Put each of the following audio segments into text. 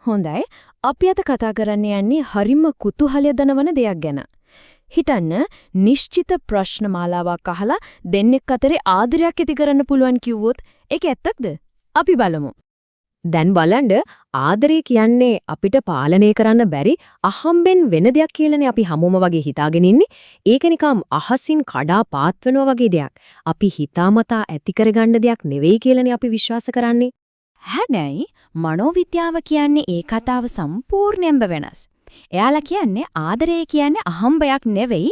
හොඳයි. අපි අද කතා කරන්න යන්නේ හරිම කුතුහලය දනවන දෙයක් ගැන. හිතන්න නිශ්චිත ප්‍රශ්න මාලාවක් අහලා දෙන්නෙක් අතරේ ආදරයක් ඇති කරන්න පුළුවන් කිව්වොත් ඒක ඇත්තක්ද? අපි බලමු. දැන් බලන්න ආදරය කියන්නේ අපිට පාලනය කරන්න බැරි අහම්බෙන් වෙන දෙයක් කියලානේ අපි හැමෝම වගේ හිතාගෙන ඉන්නේ. ඒක නිකම් අහසින් කඩා පාත් වෙනවා වගේ දෙයක්. අපි හිතාමතා ඇති කරගන්න දෙයක් නෙවෙයි කියලානේ අපි විශ්වාස කරන්නේ. හැබැයි මනෝවිද්‍යාව කියන්නේ ඒ කතාව සම්පූර්ණයෙන්ම වෙනස්. එයාලා කියන්නේ ආදරය කියන්නේ අහම්බයක් නෙවෙයි.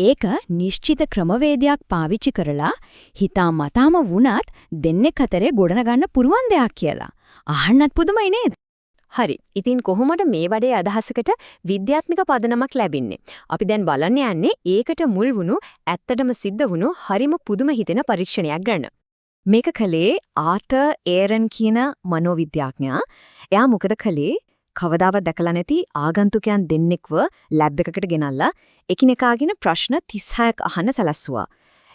ඒක නිශ්චිත ක්‍රමවේදයක් පාවිච්චි කරලා හිතාමතාම වුණත් දෙන්නෙක් අතරේ ගොඩනගන්න පුරුවන් දෙයක් කියලා. අහන්නත් පුදුමයි නේද? හරි. ඉතින් කොහොමද මේ වඩේ අදහසකට විද්‍යාත්මක පදනමක් ලැබෙන්නේ? අපි දැන් බලන්න යන්නේ ඒකට මුල් වුණු ඇත්තටම සිද්ධ වුණු හරිම පුදුම හිතෙන පරීක්ෂණයක් ගන්න. මේක කලේ ආතර් ඒරන් කියන මනෝවිද්‍යාඥයා. එයා මොකද කලේ? කවදාවත් දැකලා නැති ආගන්තුකයන් දෙන්නෙක්ව ලැබ් එකකට ගෙනල්ලා එකිනෙකාගෙන ප්‍රශ්න 36ක් අහන්න සැලැස්සුවා.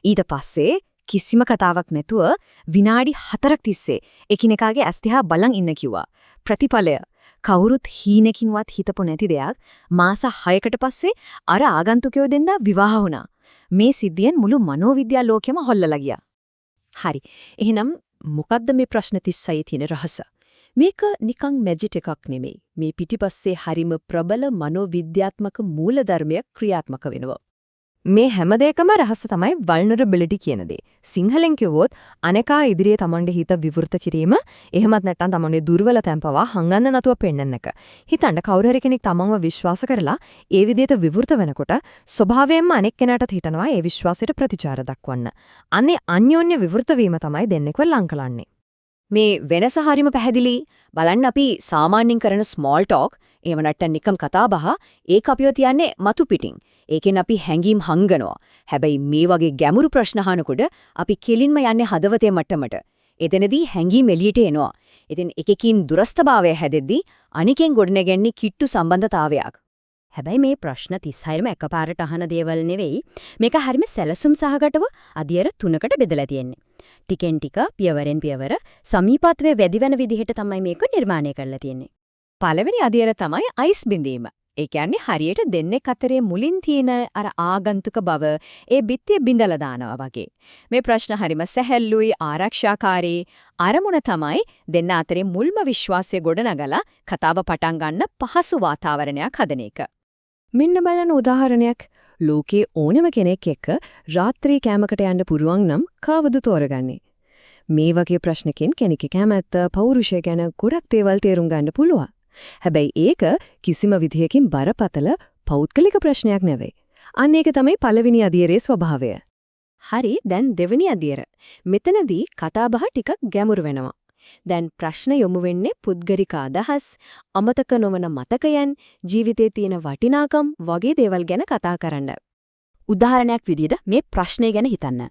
ඊට පස්සේ කිසිම කතාවක් නැතුව විනාඩි 4ක් තිස්සේ එකිනෙකාගේ ඇස් දිහා බලන් ඉන්න කිව්වා. ප්‍රතිඵලය කවුරුත් හීනකින්වත් හිතපො නැති දෙයක් මාස 6කට පස්සේ අර ආගන්තුකයෝ දෙන්නා විවාහ වුණා. මේ සිද්ධියෙන් මුළු මනෝවිද්‍යා ලෝකෙම හොල්ලලා ගියා. හරි. එහෙනම් මොකද්ද මේ ප්‍රශ්න 36 තියෙන රහස? මේක නිකන් මැජික් එකක් නෙමෙයි. මේ පිටිපස්සේ හරිම ප්‍රබල මනෝවිද්‍යාත්මක මූලධර්මයක් ක්‍රියාත්මක වෙනවා. මේ හැම දෙයකම රහස තමයි vulnerability කියන දේ. සිංහලෙන් කිව්වොත් අනේකා ඉදිරියේ Tamange හිත විවෘත කිරීම, එහෙමත් නැත්නම් Tamange දුර්වල තැන්පවා හංගන්න නැතුව පෙන්නන එක. හිතන්න කවුරු හරි කෙනෙක් Tamanව විශ්වාස කරලා ඒ විදිහට විවෘත වෙනකොට ස්වභාවයෙන්ම අනෙක් කෙනාට හිතනවා ඒ විශ්වාසයට ප්‍රතිචාර දක්වන්න. අනේ අන්‍යෝන්‍ය විවෘත වීම තමයි දෙන්නෙක්ව ලං කරන්නේ. මේ වෙනස හරිම පැහැදිලි. බලන්න අපි සාමාන්‍යයෙන් කරන ස්මෝල් ටෝක්, එහෙම නැත්නම් නිකම් කතා බහ, ඒක අපිව තියන්නේ මතු පිටින්. ඒකෙන් අපි හැංගීම් හංගනවා. හැබැයි මේ වගේ ගැඹුරු ප්‍රශ්න අහනකොට අපි කෙලින්ම යන්නේ හදවතේ මට්ටමට. එතනදී හැංගීම් එළියට එනවා. ඉතින් එකකින් දුරස්තභාවය හැදෙද්දී අනිකෙන් ගොඩනගන්නේ කිට්ටු සම්බන්ධතාවයක්. හැබැයි මේ ප්‍රශ්න 36ම එකපාරට අහන දේවල් නෙවෙයි. මේක හරිම සැලසුම් සහගතව අධ්‍යයන 3කට බෙදලා තියෙන්නේ. ටිකෙන් ටික පියවරෙන් පියවර සමීපත්වයේ වැඩි වෙන විදිහට තමයි මේක නිර්මාණය කරලා තියෙන්නේ. පළවෙනි අධ්‍යයන තමයි අයිස් බිඳීම. ඒ කියන්නේ හරියට දෙන්නෙක් අතරේ මුලින් තියෙන අර ආගන්තුක බව ඒ බිත්තිය බිඳලා දානවා වගේ. මේ ප්‍රශ්න හරිම සැහැල්ලුයි, ආරක්ෂාකාරී. අරමුණ තමයි දෙන්න අතරේ මුල්ම විශ්වාසය ගොඩනගලා කතාව පටන් ගන්න පහසු වාතාවරණයක් හදන එක. මෙන්න බලන්න උදාහරණයක්. ලෝකේ ඕනම කෙනෙක් එක්ක රාත්‍රී කෑමකට යන්න පුරුවන් නම් කවුද තෝරගන්නේ? මේ වගේ ප්‍රශ්නකින් කෙනෙක් කැමැත්ත පෞරුෂය ගැන ගොඩක් දේවල් තේරුම් ගන්න පුළුවන්. හැබැයි ඒක කිසිම විදිහකින් බරපතල පෞද්ගලික ප්‍රශ්නයක් නෙවෙයි. අන්න ඒක තමයි පළවෙනි අධ්‍යයනයේ ස්වභාවය. හරි, දැන් දෙවෙනි අධ්‍යයන. මෙතනදී කතාබහ ටිකක් ගැඹුරු වෙනවා. දැන් ප්‍රශ්න යොමු වෙන්නේ පුද්ගලික අදහස්, අමතක නොවන මතකයන්, ජීවිතයේ තියෙන වටිනාකම් වගේ දේවල් ගැන කතා කරන්න. උදාහරණයක් විදිහට මේ ප්‍රශ්නය ගැන හිතන්න.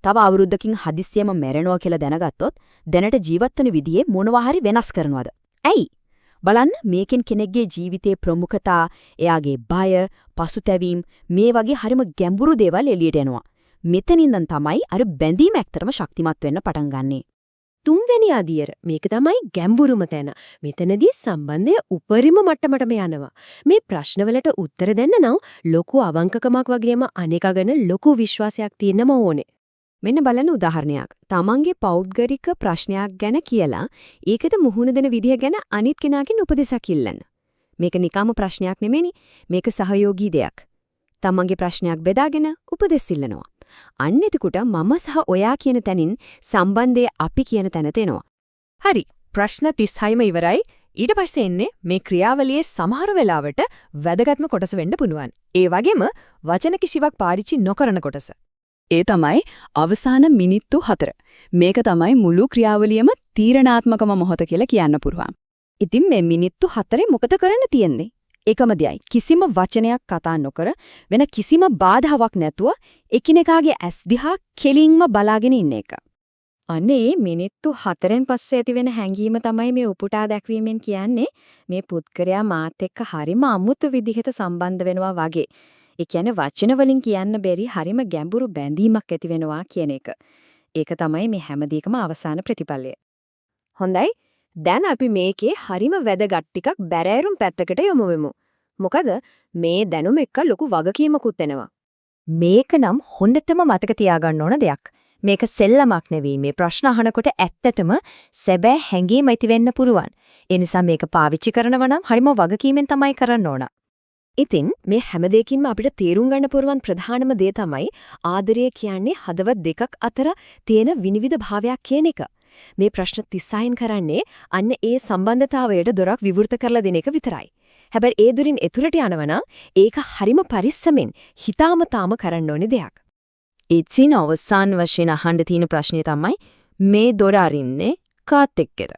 තව අවුරුද්දකින් හදිස්සියම මැරෙනවා කියලා දැනගත්තොත් දැනට ජීවත් වෙන විදිහේ මොනවා හරි වෙනස් කරනවද? ඇයි? බලන්න මේකෙන් කෙනෙක්ගේ ජීවිතයේ ප්‍රමුඛතා, එයාගේ බය, පසුතැවීම් මේ වගේ හරිම ගැඹුරු දේවල් එළියට එනවා. මෙතනින්දන් තමයි අර බැඳීම ඇක්තරම ශක්තිමත් වෙන්න පටන් ගන්නෙ. තුන්වෙනි අධ්‍යයන මේක තමයි ගැඹුරුම තැන. මෙතනදී සම්බන්ධය උපරිම මට්ටමටම යනවා. මේ ප්‍රශ්නවලට උත්තර දෙන්න නම් ලොකු අවංකකමක් වගේම අනේක ගැන ලොකු විශ්වාසයක් තියෙන්නම ඕනේ. මෙන්න බලන්න උදාහරණයක්. තමන්ගේ පෞද්ගලික ප්‍රශ්නයක් ගැන කියලා ඒකට මුහුණ දෙන විදිහ ගැන අනිත් කෙනාගෙන් උපදෙසක් ඉල්ලන්න. මේක නිකම්ම ප්‍රශ්නයක් නෙමෙයි. මේක සහයෝගී දෙයක්. තමන්ගේ ප්‍රශ්නයක් බෙදාගෙන උපදෙස් ඉල්ලනවා. අන්න එතකොට මම සහ ඔයා කියන තැනින් සම්බන්ධයේ අපි කියන තැනට එනවා. හරි. ප්‍රශ්න 36ම ඉවරයි. ඊට පස්සේ එන්නේ මේ ක්‍රියාවලියේ සමහර වෙලාවට වැදගත්ම කොටස වෙන්න පුළුවන්. ඒ වගේම වචන කිසිවක් පාවිච්චි නොකරන කොටස. ඒ තමයි අවසාන මිනිත්තු 4. මේක තමයි මුළු ක්‍රියාවලියම තීරණාත්මකම මොහොත කියලා කියන්න පුළුවන්. ඉතින් මේ මිනිත්තු 4 මොකද කරන්න තියෙන්නේ? එකම දෙයයි. කිසිම වචනයක් කතා නොකර වෙන කිසිම බාධාවක් නැතුව එකිනෙකාගේ ඇස් දිහා කෙලින්ම බලාගෙන ඉන්න එක. අනේ මිනිත්තු 4න් පස්සේ ඇතිවෙන හැඟීම තමයි මේ උපුටා දැක්වීමෙන් කියන්නේ මේ පුද්ගලයා මාත් එක්ක හරිම අමුතු විදිහට සම්බන්ධ වෙනවා වගේ. ඒ කියන්නේ වචන වලින් කියන්න බැරි හරිම ගැඹුරු බැඳීමක් ඇති වෙනවා කියන එක. ඒක තමයි මේ හැම දෙයකම අවසාන ප්‍රතිඵලය. හොඳයි. දැන් අපි මේකේ හරිම වැදගත් ටිකක් බැරෑරුම් පැත්තකට යමු වෙමු. මොකද මේ දැනුම එක්ක ලොකු වගකීමකුත් එනවා. මේක නම් හොඳටම මතක තියාගන්න ඕන දෙයක්. මේක සෙල්ලමක් නෙවෙයි. මේ ප්‍රශ්න අහනකොට ඇත්තටම සැබෑ හැඟීම් ඇති වෙන්න පුරුවන්. ඒ නිසා මේක පාවිච්චි කරනවා නම් හරිම වගකීමෙන් තමයි කරන්න ඕන. ඉතින් මේ හැම දෙයකින්ම අපිට තේරුම් ගන්න පුරුවන් ප්‍රධානම දේ තමයි ආදරය කියන්නේ හදවත් දෙකක් අතර තියෙන විනිවිද භාවයක් කියන එක. මේ ප්‍රශ්න 36න් කරන්නේ අන්න ඒ සම්බන්ධතාවයට දොරක් විවෘත කරලා දෙන එක විතරයි. හැබැයි ඒ දුරින් එතුළට යනවා ඒක හරිම පරිස්සමෙන් හිතාමතාම කරන්න ඕනේ දෙයක්. ඉතින් අවසාන වශයෙන් අහන්න තියෙන ප්‍රශ්නේ තමයි මේ දොර අරින්නේ කාත් එක්කද?